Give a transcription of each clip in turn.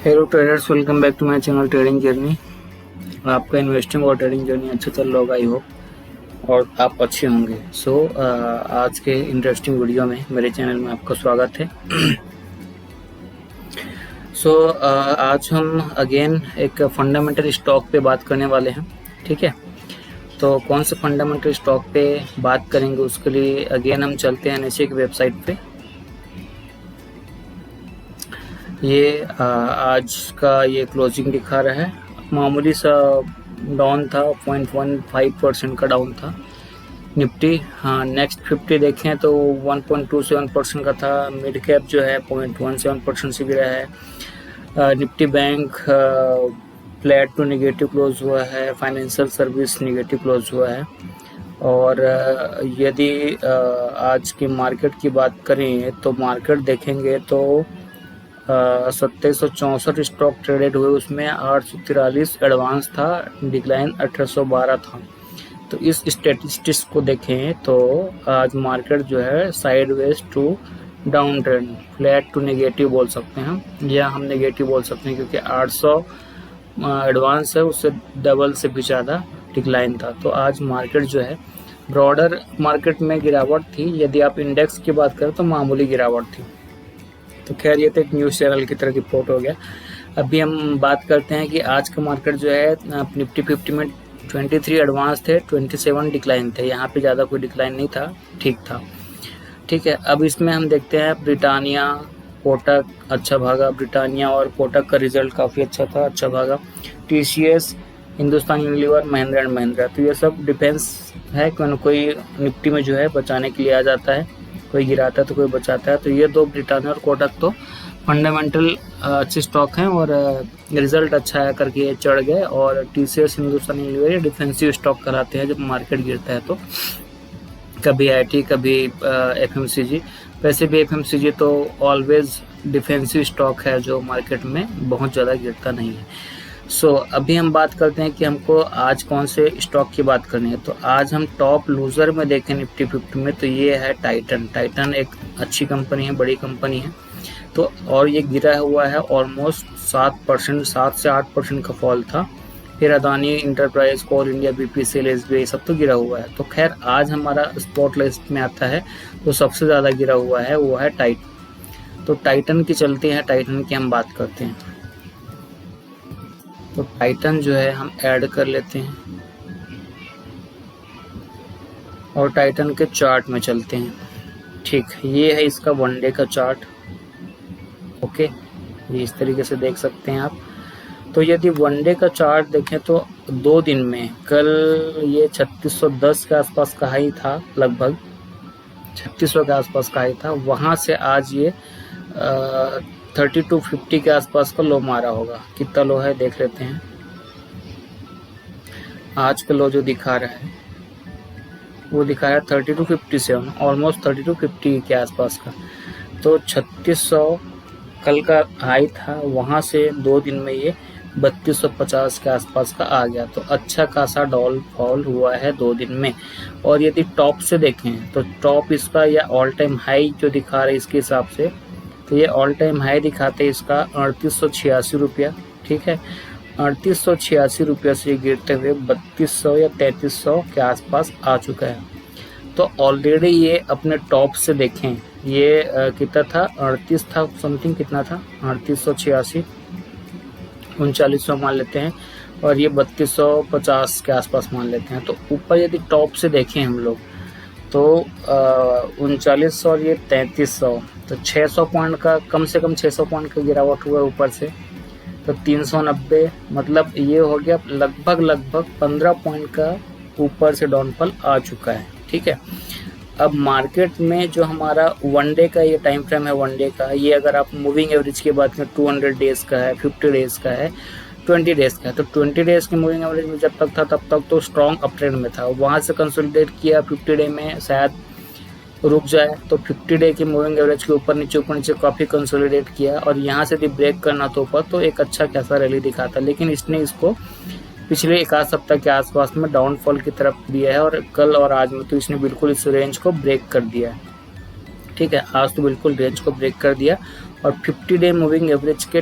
Hello traders, welcome back to my channel trading journey. आपका investing और trading journey अच्छा चल रहा होगा, आई होप, और आप अच्छे होंगे। आज के इंटरेस्टिंग वीडियो में मेरे चैनल में आपका स्वागत है। आज हम अगेन एक फंडामेंटल स्टॉक पे बात करने वाले हैं। ठीक है, तो कौन से फंडामेंटल स्टॉक पे बात करेंगे उसके लिए अगेन हम चलते हैं नीचे की वेबसाइट पे। ये आज का ये क्लोजिंग दिखा रहा है, मामूली सा डाउन था, 0.15% का डाउन था निफ्टी। हाँ, नेक्स्ट 50 देखें तो 1.27% का था। मिड कैप जो है 0.17% से गिरा है। Nifty bank flat to negative close हुआ है। फाइनेंशियल सर्विस निगेटिव क्लोज हुआ है। और यदि आज की मार्केट की बात करें तो मार्केट देखेंगे तो 2764 स्टॉक ट्रेडेड हुए, उसमें 843 एडवांस था, डिक्लाइन 1812 था। तो इस स्टेटिस्टिक्स को देखें तो आज मार्केट जो है sideways to down trend, flat to negative बोल सकते हैं हम, या हम नेगेटिव बोल सकते हैं क्योंकि 800 एडवांस है, उससे डबल से भी ज़्यादा डिक्लाइन था। तो आज मार्केट जो है ब्रॉडर मार्केट में गिरावट थी। यदि आप इंडेक्स की बात करें तो मामूली गिरावट थी। तो खैर ये तो एक न्यूज़ चैनल की तरह रिपोर्ट हो गया। अभी हम बात करते हैं कि आज का मार्केट जो है निफ्टी 50 में 23 एडवांस थे, 27 डिक्लाइन थे। यहाँ पे ज़्यादा कोई डिक्लाइन नहीं था, ठीक था। ठीक है, अब इसमें हम देखते हैं ब्रिटानिया, कोटक अच्छा भागा। ब्रिटानिया और कोटक का रिजल्ट काफ़ी अच्छा था, अच्छा भागा। TCS, Hindustan Unilever, Mahindra and Mahindra, तो ये सब डिफेंस है, कोई निफ्टी में जो है बचाने के लिए आ जाता है, कोई गिराता है तो कोई बचाता है। तो ये दो ब्रिटानिया और कोटक तो फंडामेंटल अच्छे स्टॉक हैं और रिजल्ट अच्छा है करके ये चढ़ गए। और TCS, हिंदुस्तान यूनिलीवर ये डिफेंसिव स्टॉक कहलाते हैं जब मार्केट गिरता है तो। कभी IT, कभी FMCG। वैसे भी FMCG तो ऑलवेज डिफेंसिव स्टॉक है जो मार्केट में बहुत ज़्यादा गिरता नहीं है। अभी हम बात करते हैं कि हमको आज कौन से स्टॉक की बात करनी है। तो आज हम टॉप लूज़र में देखें निफ्टी 50 में तो ये है टाइटन। टाइटन एक अच्छी कंपनी है, बड़ी कंपनी है। तो और ये गिरा हुआ है ऑलमोस्ट 7%, 7 से 8% का फॉल था। फिर अदानी इंटरप्राइज, कोल इंडिया, BPCL, SBI सब तो गिरा हुआ है। तो खैर आज हमारा स्पॉट लिस्ट में आता है तो सबसे ज़्यादा गिरा हुआ है वो है टाइटन। तो टाइटन की चलते हैं, टाइटन की हम बात करते हैं। तो टाइटन जो है हम ऐड कर लेते हैं और टाइटन के चार्ट में चलते हैं। ठीक, ये है इसका वनडे का चार्ट। ओके, ये इस तरीके से देख सकते हैं आप। तो यदि वनडे का चार्ट देखें तो 2 दिन में, कल ये 3610 के आसपास का हाई था, लगभग 3600 के आसपास का हाई था। वहाँ से आज ये 3250 के आसपास का लो मारा होगा। कितना लो है देख लेते हैं। आज का लो जो दिखा रहा है वो दिखा रहा है 3257, ऑलमोस्ट 3250 के आसपास का। तो 3600 कल का हाई था, वहाँ से 2 दिन में ये 3250 के आसपास का आ गया। तो अच्छा खासा डॉल फॉल हुआ है 2 दिन में। और यदि टॉप से देखें तो टॉप इसका या ऑल टाइम हाई जो दिखा रहा है इसके हिसाब से, तो ये ऑल टाइम हाई दिखाते हैं इसका 3886 रुपया। ठीक है, 3886 रुपया से गिरते हुए 3200 या 3300 के आसपास आ चुका है। तो ऑलरेडी ये अपने टॉप से देखें, ये कितना था, 38 था समथिंग, कितना था 3886, 3900 मान लेते हैं, और ये 3250 के आसपास मान लेते हैं। तो ऊपर यदि टॉप से देखें हम लोग तो 3900 और ये 3300, तो 600 पॉइंट का, कम से कम 600 पॉइंट का गिरावट हुआ ऊपर से। तो 390, मतलब ये हो गया लगभग 15 पॉइंट का ऊपर से डाउनफॉल आ चुका है। ठीक है, अब मार्केट में जो हमारा वनडे का ये टाइम फ्रेम है, वनडे का ये अगर आप मूविंग एवरेज की बात करें 200 डेज़ का है, 50 डेज़ का है, 20 डेज़ का है। तो 20 डेज़ की मूविंग एवरेज में जब तक था तब तक तो स्ट्रॉन्ग अप ट्रेंड में था, वहाँ से कंसोलिडेट किया। 50 डे में शायद रुक जाए, तो 50 डे की मूविंग एवरेज के ऊपर नीचे काफ़ी कंसोलिडेट किया, और यहाँ से यदि ब्रेक करना तो ऊपर तो एक अच्छा खासा रैली दिखाता। लेकिन इसने इसको पिछले 1 सप्ताह के आसपास में डाउनफॉल की तरफ दिया है, और कल और आज में तो इसने बिल्कुल इस रेंज को ब्रेक कर दिया है। ठीक है, आज तो बिल्कुल रेंज को ब्रेक कर दिया और 50 डे मूविंग एवरेज के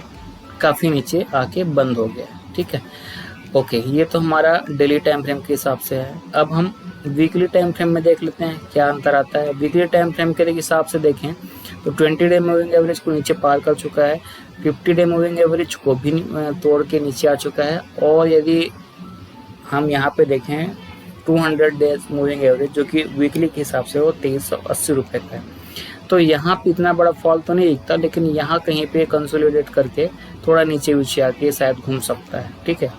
काफ़ी नीचे आके बंद हो गया। ठीक है, ओके, ये तो हमारा डेली टाइम फ्रेम के हिसाब से है। अब हम वीकली टाइम फ्रेम में देख लेते हैं क्या अंतर आता है। वीकली टाइम फ्रेम के हिसाब से देखें तो 20 डे मूविंग एवरेज को नीचे पार कर चुका है, 50 डे मूविंग एवरेज को भी तोड़ के नीचे आ चुका है, और यदि हम यहाँ पे देखें 200 डेज मूविंग एवरेज जो कि वीकली के हिसाब से वो 2380 रुपये का है। तो यहाँ पे इतना बड़ा फॉल तो नहीं दिखता, लेकिन यहाँ कहीं पे कंसोलिडेट करके थोड़ा नीचे नीचे आके शायद घूम सकता है। ठीक है,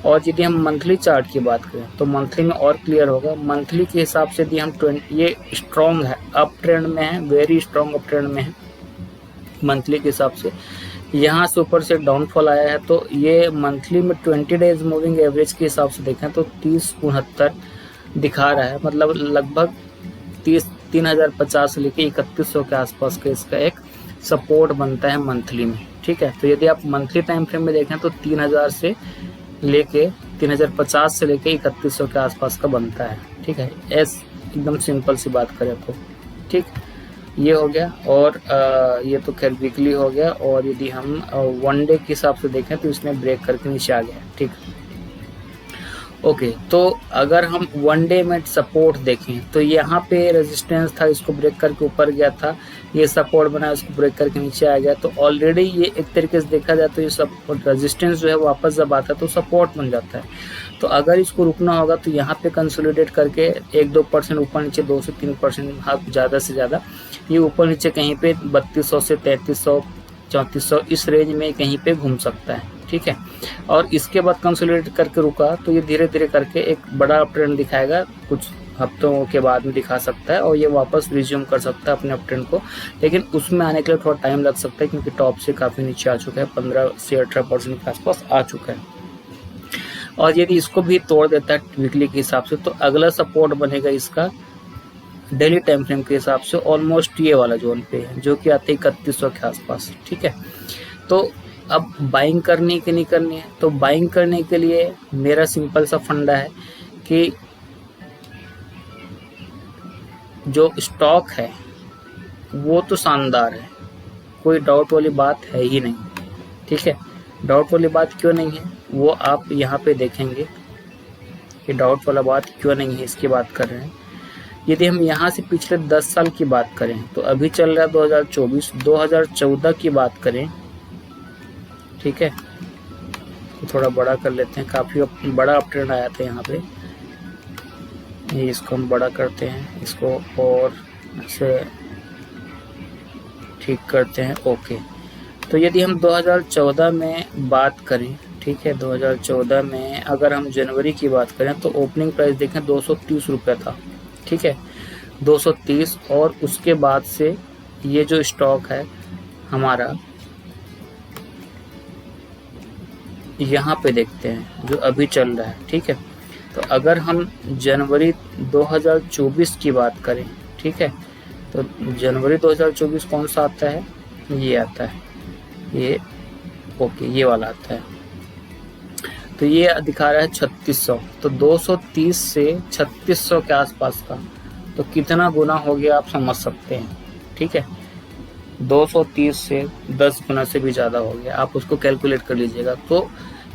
और यदि हम मंथली चार्ट की बात करें तो मंथली में और क्लियर होगा। मंथली के हिसाब से यदि हम ये स्ट्रॉन्ग है, अप ट्रेंड में है, वेरी स्ट्रॉन्ग अप ट्रेंड में है मंथली के हिसाब से। यहाँ से ऊपर से डाउनफॉल आया है, तो ये मंथली में 20 डेज मूविंग एवरेज के हिसाब से देखें तो 3069 दिखा रहा है, मतलब लगभग 3050 से लेके 3100 के आसपास का इसका एक सपोर्ट बनता है मंथली में। ठीक है, तो यदि आप मंथली टाइम फ्रेम में देखें तो 3000 से लेके 3050 से लेके 3100 के आसपास का बनता है। ठीक है, एकदम सिंपल सी बात करें तो। ठीक, ये हो गया, और ये तो खैर वीकली हो गया। और यदि हम वन डे के हिसाब से देखें तो इसने ब्रेक करके नीचे आ गया। ठीक, ओके, तो अगर हम वन डे में सपोर्ट देखें तो यहाँ पे रेजिस्टेंस था, इसको ब्रेक करके ऊपर गया था, ये सपोर्ट बना, इसको ब्रेक करके नीचे आ गया। तो ऑलरेडी ये एक तरीके से देखा जाए तो ये सब रेजिस्टेंस जो है वापस जब आता है तो सपोर्ट बन जाता है। तो अगर इसको रुकना होगा तो यहाँ पे कंसोलिडेट करके 1-2% ऊपर नीचे, 2 से 3% ज़्यादा से ज़्यादा ये ऊपर नीचे कहीं पे 3200 से 3300 3400 इस रेंज में कहीं पे घूम सकता है। ठीक है, और इसके बाद कंसोलिडेट करके रुका तो ये धीरे धीरे करके एक बड़ा अप ट्रेंड दिखाएगा, कुछ हफ्तों के बाद में दिखा सकता है, और ये वापस रिज्यूम कर सकता है अपने अप ट्रेंड को। लेकिन उसमें आने के लिए थोड़ा टाइम लग सकता है, क्योंकि टॉप से काफ़ी नीचे आ चुका है, 15 से 18% के आसपास आ चुका है। और यदि इसको भी तोड़ देता है वीकली के हिसाब से तो अगला सपोर्ट बनेगा इसका डेली टाइम फ्रेम के हिसाब से ऑलमोस्ट ये वाला जोन पे है, जो कि आते 3100 के आसपास। ठीक है, तो अब बाइंग करनी कि नहीं करनी है, तो बाइंग करने के लिए मेरा सिंपल सा फंडा है कि जो स्टॉक है वो तो शानदार है, कोई डाउट वाली बात है ही नहीं। ठीक है, डाउट वाली बात क्यों नहीं है वो आप यहाँ पे देखेंगे कि डाउट वाला बात क्यों नहीं है, इसकी बात कर रहे हैं। यदि हम यहाँ से पिछले 10 साल की बात करें तो अभी चल रहा है 2024, 2014 की बात करें। ठीक है, तो थोड़ा बड़ा कर लेते हैं, काफ़ी बड़ा अप ट्रेंड आया था यहाँ पे, ये इसको हम बड़ा करते हैं, इसको और से ठीक करते हैं। ओके, तो यदि हम 2014 में बात करें, ठीक है, 2014 में अगर हम जनवरी की बात करें तो ओपनिंग प्राइस देखें 230 रुपये था। ठीक है, 230, और उसके बाद से ये जो स्टॉक है हमारा यहाँ पे देखते हैं जो अभी चल रहा है। ठीक है, तो अगर हम जनवरी 2024 की बात करें, ठीक है, तो जनवरी 2024 कौन सा आता है, ये आता है, ये ओके, ये वाला आता है। तो ये दिखा रहा है 3600, तो 230 से 3600 के आसपास का, तो कितना गुना हो गया आप समझ सकते हैं। ठीक है, 230 से 10 गुना से भी ज़्यादा हो गया, आप उसको कैलकुलेट कर लीजिएगा। तो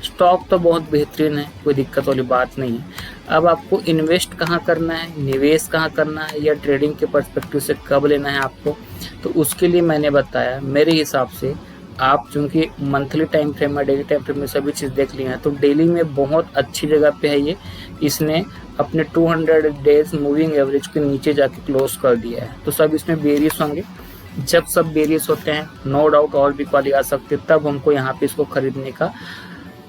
स्टॉक तो बहुत बेहतरीन है, कोई दिक्कत वाली बात नहीं है। अब आपको इन्वेस्ट कहाँ करना है, निवेश कहाँ करना है, या ट्रेडिंग के पर्सपेक्टिव से कब लेना है आपको, तो उसके लिए मैंने बताया मेरे हिसाब से आप चूँकि मंथली टाइम फ्रेम में, डेली टाइम फ्रेम में सभी चीज़ देख ली हैं, तो डेली में बहुत अच्छी जगह पे है ये। इसने अपने 200 डेज मूविंग एवरेज के नीचे जाके क्लोज कर दिया है, तो सब इसमें बेरियस होंगे। जब सब बेरियस होते हैं नो डाउट और भी क्वाली आ सकते, तब हमको यहाँ पे इसको खरीदने का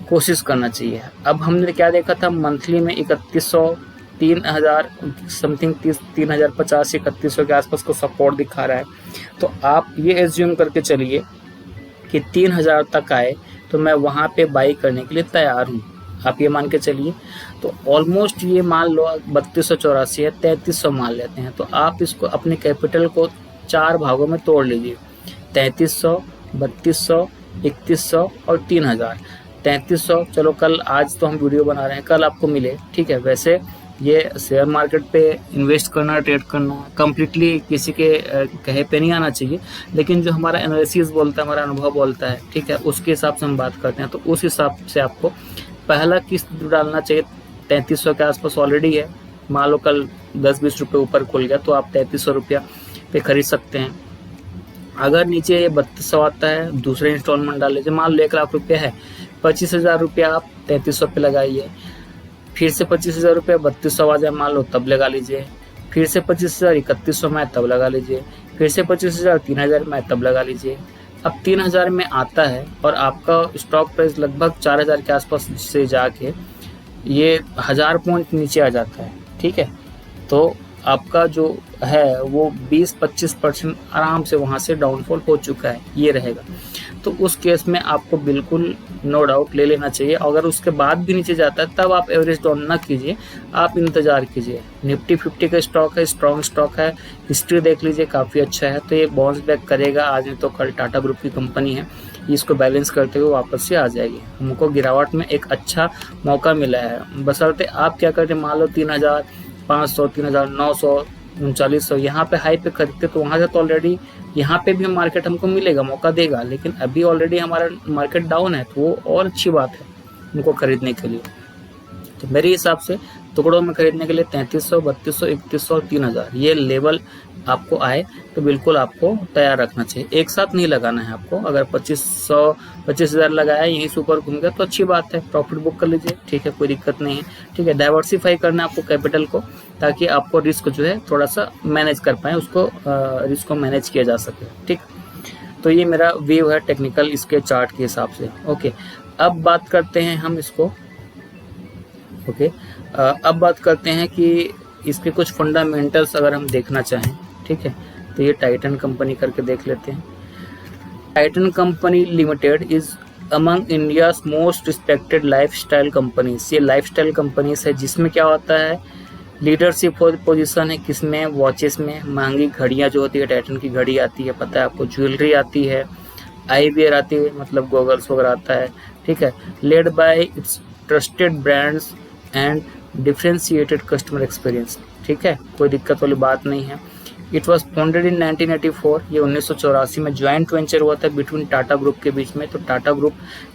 कोशिश करना चाहिए। अब हमने क्या देखा था, मंथली में 3100, 3000 समथिंग, 3050 से 3100 के आसपास को सपोर्ट दिखा रहा है। तो आप ये एज्यूम करके चलिए कि 3000 तक आए तो मैं वहाँ पे बाई करने के लिए तैयार हूँ, आप ये मान के चलिए। तो ऑलमोस्ट ये मान लो 3284 है, 3300 मान लेते हैं, तो आप इसको अपने कैपिटल को 4 भागों में तोड़ लीजिए, 3300, 3200, 3100 और 3000। 3300 चलो कल, आज तो हम वीडियो बना रहे हैं, कल आपको मिले, ठीक है। वैसे ये शेयर मार्केट पे इन्वेस्ट करना, ट्रेड करना कम्प्लीटली किसी के कहे पे नहीं आना चाहिए, लेकिन जो हमारा एनालिसिस बोलता है, हमारा अनुभव बोलता है, ठीक है, उसके हिसाब से हम बात करते हैं। तो उस हिसाब से आपको पहला किस्त डालना चाहिए। 3300 के आसपास ऑलरेडी है, मान लो कल 10-20 रुपये ऊपर खुल गया तो आप 3300 रुपया पे खरीद सकते हैं। अगर नीचे ये 3200 आता है, दूसरे इंस्टॉलमेंट डाल लीजिए। मान लो 1 लाख रुपया है, 25,000 रुपया आप 3300 पे लगाइए, फिर से 25,000 रुपया 3200 आ जाए मान लो, तब लगा लीजिए, फिर से 25,000 3100 में तब लगा लीजिए, फिर से 25,000 3000 में तब लगा लीजिए। अब 3000 में आता है और आपका स्टॉक प्राइस लगभग 4000 के आसपास से जाके ये 1000 पॉइंट नीचे आ जाता है, ठीक है, तो आपका जो है वो 20-25% आराम से वहाँ से डाउनफॉल हो चुका है, ये रहेगा। तो उस केस में आपको बिल्कुल नो डाउट ले लेना चाहिए। अगर उसके बाद भी नीचे जाता है तब आप एवरेज डाउन ना कीजिए, आप इंतज़ार कीजिए। निफ्टी 50 का स्टॉक है, स्ट्रॉन्ग स्टॉक है, हिस्ट्री देख लीजिए काफ़ी अच्छा है, तो ये बाउंस बैक करेगा। आज नहीं तो कल टाटा ग्रुप की कंपनी है, इसको बैलेंस करते हुए वापस से आ जाएगी। हमको गिरावट में एक अच्छा मौका मिला है, बशर्ते आप क्या करते, मान लो 3500, 3900, 3900 यहाँ पे हाई पे खरीदते तो वहाँ से तो ऑलरेडी यहाँ पे भी मार्केट हमको मिलेगा, मौका देगा। लेकिन अभी ऑलरेडी हमारा मार्केट डाउन है, तो वो और अच्छी बात है उनको खरीदने के लिए। तो मेरे हिसाब से टुकड़ों में खरीदने के लिए 3300, 3200, 3100 और 3000 ये लेवल आपको आए तो बिल्कुल आपको तैयार रखना चाहिए। एक साथ नहीं लगाना है आपको। अगर 25,000 लगाया, यहीं से ऊपर घूम गया तो अच्छी बात है, प्रॉफिट बुक कर लीजिए, ठीक है, कोई दिक्कत नहीं है, ठीक है। डाइवर्सिफाई करना है आपको कैपिटल को, ताकि आपको रिस्क जो है थोड़ा सा मैनेज कर पाए, उसको रिस्क को मैनेज किया जा सके, ठीक। तो ये मेरा व्यू है टेक्निकल इसके चार्ट के हिसाब से। ओके, अब बात करते हैं हम इसको। ओके, अब बात करते हैं कि इसके कुछ फंडामेंटल्स अगर हम देखना चाहें, ठीक है, तो ये टाइटन कंपनी करके देख लेते हैं। Titan company limited is among India's most respected lifestyle companies. ये लाइफस्टाइल कंपनीज है जिसमें क्या होता है, लीडरशिप पोजीशन है किसमें, वॉचेस में। महंगी घड़ियाँ जो होती है, टाइटन की घड़ी आती है, पता है आपको, ज्वेलरी आती है, आई वियर आती है, मतलब गॉगल्स वगैरह आता है, ठीक है। Led by it's trusted brands and differentiated customer experience, ठीक है, कोई दिक्कत वाली बात नहीं है। इट वॉज फाउंडेड इन 1984, ये 1984 में ज्वाइंट वेंचर हुआ था बिटवीन टाटा ग्रुप के बीच में, तो Tata group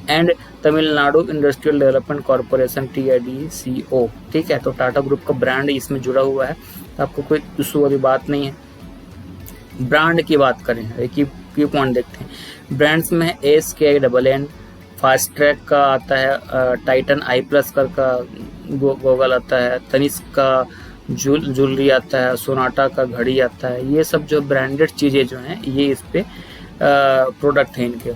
and Tamil Nadu industrial development corporation TIDCO, ठीक है। तो टाटा ग्रुप का ब्रांड इसमें जुड़ा हुआ है, तो आपको कोई इशू वाली बात नहीं है। ब्रांड की बात करें, एक ही पॉइंट देखते हैं। ब्रांड्स में SKINN, फास्ट ट्रैक का आता है, टाइटन i+ का गॉगल आता है, तनिष्क का ज्वेलरी आता है, सोनाटा का घड़ी आता है। ये सब जो ब्रांडेड चीज़ें जो हैं ये इस पे प्रोडक्ट हैं इनके।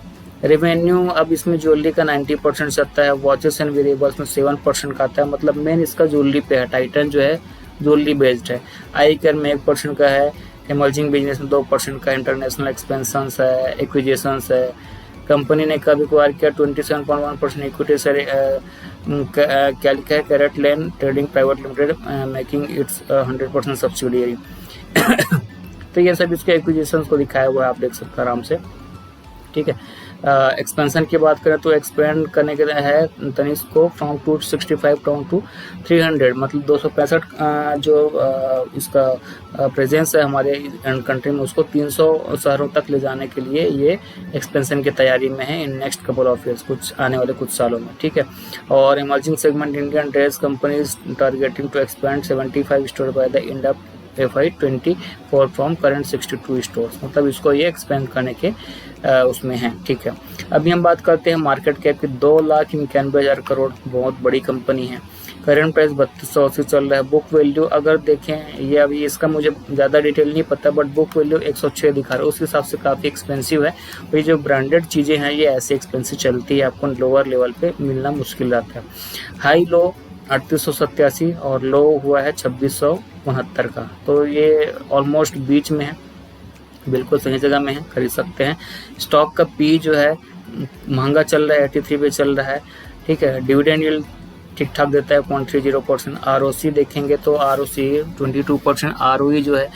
रेवेन्यू अब इसमें ज्वेलरी का 90% से आता है, वॉचेस एंड वेरिएबल्स में 7% का आता है, मतलब मेन इसका ज्वेलरी पे है। टाइटन जो है ज्वेलरी बेस्ड है। आई केयर में 1% का है, इमर्जिंग बिजनेस में 2% का, इंटरनेशनल एक्सपेंशन है, एक्विजिशन है। कंपनी ने कब एक्वायर किया, 27.1% इक्विटी से क्या लिखा है, कैरेटलैंड trading private limited making it's 100% subsidiary. तो ये सब इसके एक्विजिशन को दिखाया हुआ है, आप देख सकते हैं आराम से, ठीक है। एक्सपेंशन की बात करें तो एक्सपेंड करने के लिए है तनिष्क को फ्रॉम 265 टाउन टू 300, मतलब 265 जो इसका प्रेजेंस है हमारे कंट्री में, उसको 300 शहरों तक ले जाने के लिए ये एक्सपेंशन की तैयारी में है in next couple of years, कुछ आने वाले कुछ सालों में, ठीक है। और emerging segment Indian dress companies targeting to expand 75 store by the end of FY24 from current 62 stores, मतलब इसको ये एक्सपेंड करने के उसमें है, ठीक है। अभी हम बात करते हैं मार्केट कैप की। 2,91,000 करोड़, बहुत बड़ी कंपनी है। करंट प्राइस 3280 चल रहा है। बुक वैल्यू अगर देखें, ये अभी इसका मुझे ज़्यादा डिटेल नहीं पता, बट बुक वैल्यू 106 दिखा रहा है, उस हिसाब से काफ़ी एक्सपेंसिव है। और ये जो ब्रांडेड चीज़ें हैं ये ऐसे एक्सपेंसिव चलती है, आपको लोअर लेवल पे मिलना मुश्किल रहता है। हाई लो 3887 और लो हुआ है 2669 का, तो ये ऑलमोस्ट बीच में है, बिल्कुल सही जगह में है, खरीद सकते हैं। स्टॉक का पी जो है महंगा चल रहा है, 83 पे चल रहा है, ठीक है। डिविडेंड यील्ड ठीक ठाक देता है 0.30%। ROC देखेंगे तो ROC 22%, ROE जो है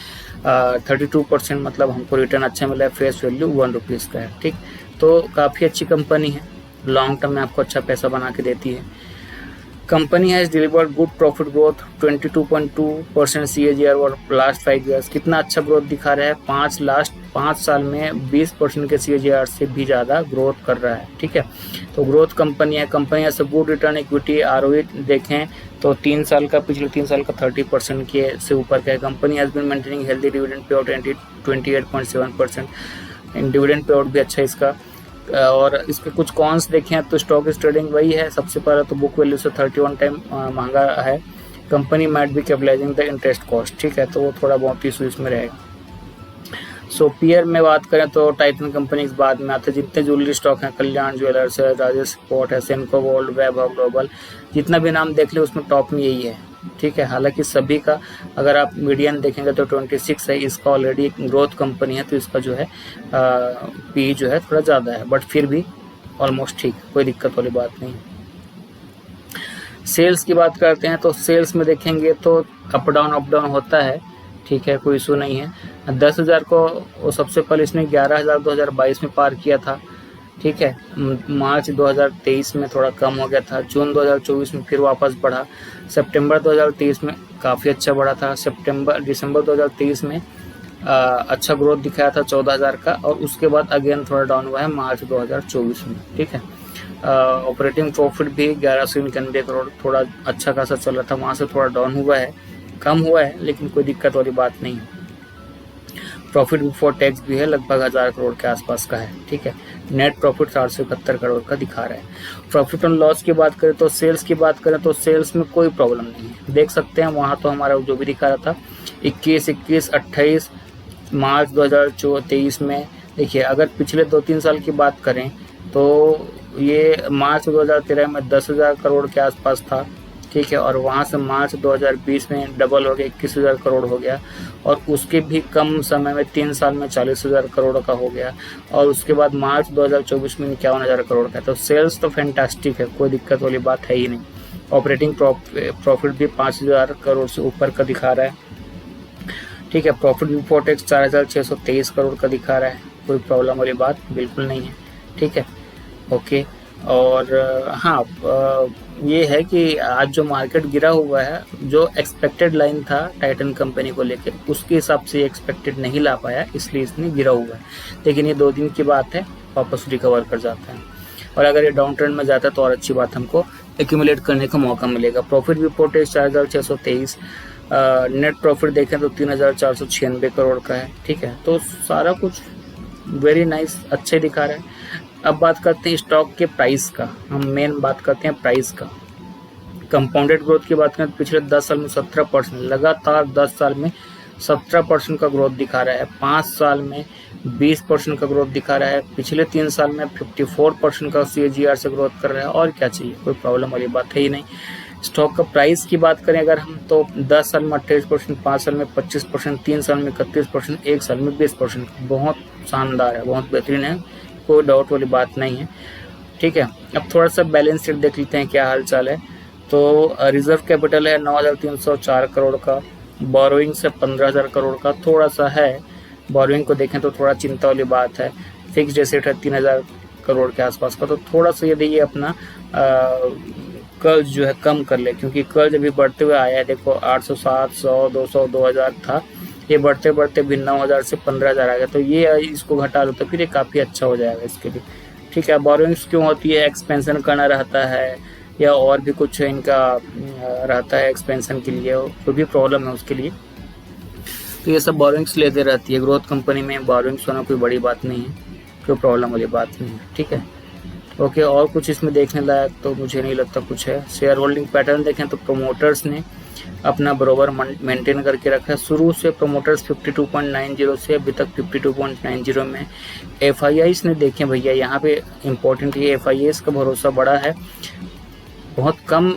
32%, मतलब हमको रिटर्न अच्छा मिला है। फेस वैल्यू 1 रुपीज़ का है, ठीक। तो काफ़ी अच्छी कंपनी है, लॉन्ग टर्म में आपको अच्छा पैसा बना के देती है। Company has delivered good profit growth 22.2% CAGR और लास्ट 5 ईयर्स। कितना अच्छा ग्रोथ दिखा रहा है, लास्ट 5 साल में 20% के CAGR से भी ज़्यादा ग्रोथ कर रहा है। ठीक है, तो ग्रोथ कंपनी है। Company has good return equity ROE देखें तो 3 साल का, पिछले 3 साल का 30% के से ऊपर का है। Company has been maintaining healthy dividend pay out 28.7%। Dividend pay out भी अच्छा है इसका। और इसके कुछ कॉन्स देखें तो स्टॉक इज ट्रेडिंग वही है। सबसे पहले तो बुक वैल्यू से 31 टाइम महंगा है। Company might be capitalising the interest cost, ठीक है, तो वो थोड़ा बहुत इशू इसमें रहेगा। सो पीयर में बात करें तो टाइटन कंपनी के बाद में आते हैं। जितने ज्वेलरी स्टॉक हैं, कल्याण ज्वेलर्स है, राजेश स्पोर्ट है, सेनको गोल्ड, वैभव ग्लोबल, जितना भी नाम देख ले उसमें टॉप में यही है। ठीक है, हालांकि सभी का अगर आप मीडियन देखेंगे तो 26 है। इसका ऑलरेडी एक ग्रोथ कंपनी है तो इसका जो है पी जो है थोड़ा ज़्यादा है, बट फिर भी ऑलमोस्ट ठीक, कोई दिक्कत वाली बात नहीं। सेल्स की बात करते हैं तो सेल्स में देखेंगे तो अप डाउन होता है। ठीक है, कोई इशू नहीं है। 10,000 को सबसे पहले इसने 11,000 2022 में पार किया था। ठीक है, मार्च 2023 में थोड़ा कम हो गया था, जून 2024 में फिर वापस बढ़ा, सितंबर 2023 में काफ़ी अच्छा बढ़ा था, दिसंबर 2023 में अच्छा ग्रोथ दिखाया था 14,000 का, और उसके बाद अगेन थोड़ा डाउन हुआ है मार्च 2024 में। ठीक है, ऑपरेटिंग प्रॉफिट भी 1191 करोड़ थोड़ा अच्छा खासा चल रहा था, वहाँ से थोड़ा डाउन हुआ है, कम हुआ है, लेकिन कोई दिक्कत वाली बात नहीं है। प्रॉफिट बिफोर टैक्स भी है, लगभग 1000 करोड़ के आसपास का है। ठीक है, नेट प्रॉफिट 471 करोड़ का दिखा रहा है। प्रॉफिट ऑन लॉस की बात करें तो सेल्स की बात करें तो सेल्स में कोई प्रॉब्लम नहीं है, देख सकते हैं वहाँ तो हमारा जो भी दिखा रहा था 21, 28 मार्च 2023 में। देखिए, अगर पिछले 2-3 साल की बात करें तो ये मार्च 2013 में 10,000 करोड़ के आसपास था। ठीक है, और वहाँ से मार्च 2020 में डबल हो गया, 21,000 करोड़ हो गया, और उसके भी कम समय में 3 साल में 40,000 करोड़ का हो गया, और उसके बाद मार्च 2024 में 51,000 करोड़ का। तो सेल्स तो फैंटास्टिक है, कोई दिक्कत वाली बात है ही नहीं। ऑपरेटिंग प्रॉफिट भी 5,000 करोड़ से ऊपर का दिखा रहा है। ठीक है, प्रॉफिट बिफोर टैक्स 4,623 करोड़ का दिखा रहा है, कोई प्रॉब्लम वाली बात बिल्कुल नहीं है। ठीक है, ओके। और हाँ, ये है कि आज जो मार्केट गिरा हुआ है, जो एक्सपेक्टेड लाइन था टाइटन कंपनी को लेकर, उसके हिसाब से एक्सपेक्टेड नहीं ला पाया, इसलिए इसने गिरा हुआ है। लेकिन ये 2 दिन की बात है, वापस रिकवर कर जाता है, और अगर ये डाउन ट्रेंड में जाता है तो और अच्छी बात, हमको एक्यूमुलेट करने का मौका मिलेगा। Profit before tax 4,623, net profit देखें तो 3,496 करोड़ का है। ठीक है, तो सारा कुछ वेरी नाइस, अच्छे दिखा रहा है। अब बात करते हैं स्टॉक के प्राइस का, हम मेन बात करते हैं प्राइस का। कंपाउंडेड ग्रोथ की बात करें तो पिछले 10 साल में 17%, लगातार 10 साल में 17% का ग्रोथ दिखा रहा है। 5 साल में 20% का ग्रोथ दिखा रहा है। पिछले 3 साल में 54% का CAGR से ग्रोथ कर रहा है, और क्या चाहिए, कोई प्रॉब्लम वाली बात है ही नहीं। स्टॉक का प्राइस की बात करें अगर हम तो 10 साल में 28%, 5 साल में 25%, 3 साल में 31%, 1 साल में 20%, बहुत शानदार है, बहुत बेहतरीन है, कोई डाउट वाली बात नहीं है। ठीक है, अब थोड़ा सा बैलेंस शीट देख लेते हैं क्या हाल चाल है। तो रिजर्व कैपिटल है 9,304 करोड़ का, बोरोइंग से 15,000 करोड़ का थोड़ा सा है, बोरोइंग को देखें तो थोड़ा चिंता वाली बात है। फिक्स्ड एसेट है 3,000 करोड़ के आसपास का, तो थोड़ा सा यदि ये अपना कर्ज जो है कम कर ले, क्योंकि कर्ज अभी बढ़ते हुए आया है। देखो 800, 700, 200, 2,000 था, ये बढ़ते बढ़ते भी 9,000 से 15,000 आ गया, तो ये इसको घटा लो तो फिर ये काफ़ी अच्छा हो जाएगा इसके लिए। ठीक है, बोरोइंग्स क्यों होती है, एक्सपेंशन करना रहता है या और भी कुछ इनका रहता है एक्सपेंशन के लिए, कोई भी प्रॉब्लम है उसके लिए, तो ये सब बोरोइंग्स लेते रहती है। ग्रोथ कंपनी में बोरोइंग्स होना कोई बड़ी बात नहीं है, कोई प्रॉब्लम वाली बात नहीं है। ठीक है, ओके। और कुछ इसमें देखने लायक तो मुझे नहीं लगता कुछ है। शेयर होल्डिंग पैटर्न देखें तो प्रोमोटर्स ने अपना बराबर मेंटेन करके रखा है। शुरू से प्रोमोटर्स 52.90 से अभी तक 52.90 में। FIIs ने देखें भैया, यहाँ पे इम्पोर्टेंट ये FIIs का भरोसा बढ़ा है, बहुत कम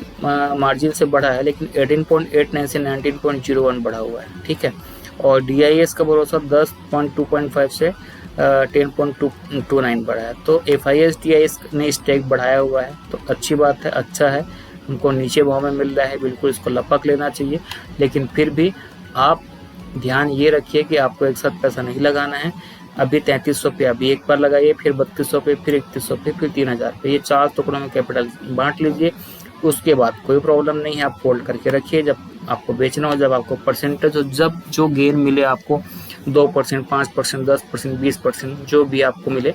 मार्जिन से बढ़ा है, लेकिन 18.89 से 19.01 बढ़ा हुआ है। ठीक है, और DIS का भरोसा 10.2.5 से 10.29 बढ़ा है। तो FIS DIS ने स्टेक बढ़ाया हुआ है, तो अच्छी बात है, अच्छा है, हमको नीचे भाव में मिल रहा है, बिल्कुल इसको लपक लेना चाहिए। लेकिन फिर भी आप ध्यान ये रखिए कि आपको एक साथ पैसा नहीं लगाना है। अभी 3300 पे अभी एक बार लगाइए, फिर 3200 पे, फिर 3100 पे, फिर 3000 पे, ये 4 टुकड़ों में कैपिटल बांट लीजिए। उसके बाद कोई प्रॉब्लम नहीं है, आप होल्ड करके रखिए। जब आपको बेचना हो, जब आपको परसेंटेज हो, जब जो गेन मिले आपको 2%, 5%, 10%, 20% जो भी आपको मिले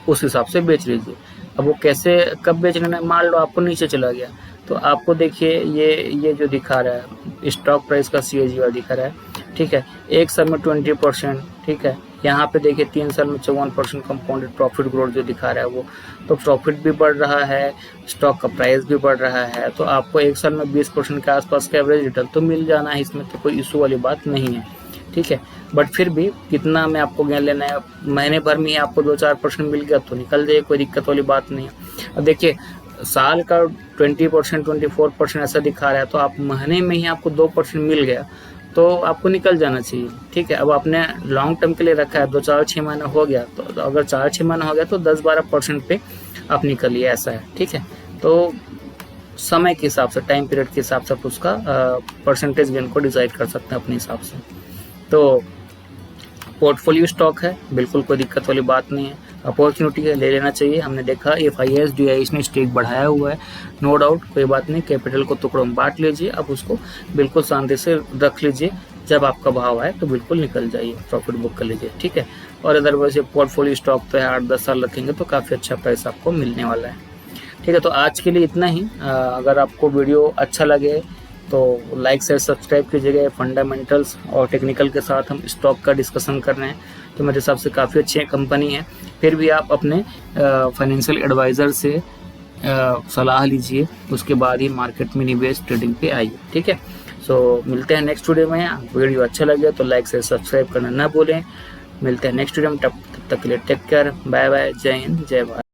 उस हिसाब से बेच लीजिए। अब वो कैसे कब बेच लेना है, मान लो आपको नीचे चला गया तो आपको देखिए ये जो दिखा रहा है स्टॉक प्राइस का CAGR दिखा रहा है, ठीक है, 1 साल में 20%, ठीक है, यहाँ पे देखिए 3 साल में 54% कंपाउंडेड प्रॉफिट ग्रोथ जो दिखा रहा है वो, तो प्रॉफिट भी बढ़ रहा है, स्टॉक का प्राइस भी बढ़ रहा है, तो आपको 1 साल में 20% के आसपास का एवरेज रिटर्न तो मिल जाना है, इसमें तो कोई इशू वाली बात नहीं है, ठीक है। बट फिर भी कितना में आपको गेन लेना है, महीने भर में ही आपको 2-4% मिल गया तो निकल जाए, कोई दिक्कत वाली बात नहीं है। अब देखिए साल का 20%, 24% ऐसा दिखा रहा है, तो आप महीने में ही आपको 2% मिल गया तो आपको निकल जाना चाहिए, ठीक है। अब आपने लॉन्ग टर्म के लिए रखा है, 2-4-6 महीना हो गया, तो अगर 4-6 महीना हो गया तो 10-12% पे आप निकलिए, ऐसा है, ठीक है। तो समय के हिसाब से, टाइम पीरियड के हिसाब से आप उसका परसेंटेज गेन को डिसाइड कर सकते हैं अपने हिसाब से। तो पोर्टफोलियो स्टॉक है, बिल्कुल कोई दिक्कत वाली बात नहीं है, अपॉर्चुनिटी है, ले लेना चाहिए। हमने देखा FIS DIS ने स्टेक बढ़ाया हुआ है, नो डाउट, कोई बात नहीं, कैपिटल को टुकड़ों में बांट लीजिए, अब उसको बिल्कुल शांति से रख लीजिए, जब आपका भाव आए तो बिल्कुल निकल जाइए, प्रॉफिट बुक कर लीजिए, ठीक है। और अदरवाइज पोर्टफोलियो स्टॉक पे 8-10 साल रखेंगे तो काफ़ी अच्छा पैसा आपको मिलने वाला है, ठीक है। तो आज के लिए इतना ही। अगर आपको वीडियो अच्छा लगे तो लाइक शेयर सब्सक्राइब कीजिएगा। फंडामेंटल्स और टेक्निकल के साथ हम स्टॉक का डिस्कशन कर रहे हैं, तो मेरे हिसाब से काफ़ी अच्छी कंपनी है। फिर भी आप अपने फाइनेंशियल एडवाइज़र से सलाह लीजिए, उसके बाद ही मार्केट में निवेश ट्रेडिंग पे आइए, ठीक है। सो मिलते हैं नेक्स्ट वीडियो में। वीडियो अच्छा लगे तो लाइक शेयर सब्सक्राइब करना ना भूलें। मिलते हैं नेक्स्ट वीडियो में, तब तक के लिए टेक केयर, बाय बाय, जय हिंद, जय भारत।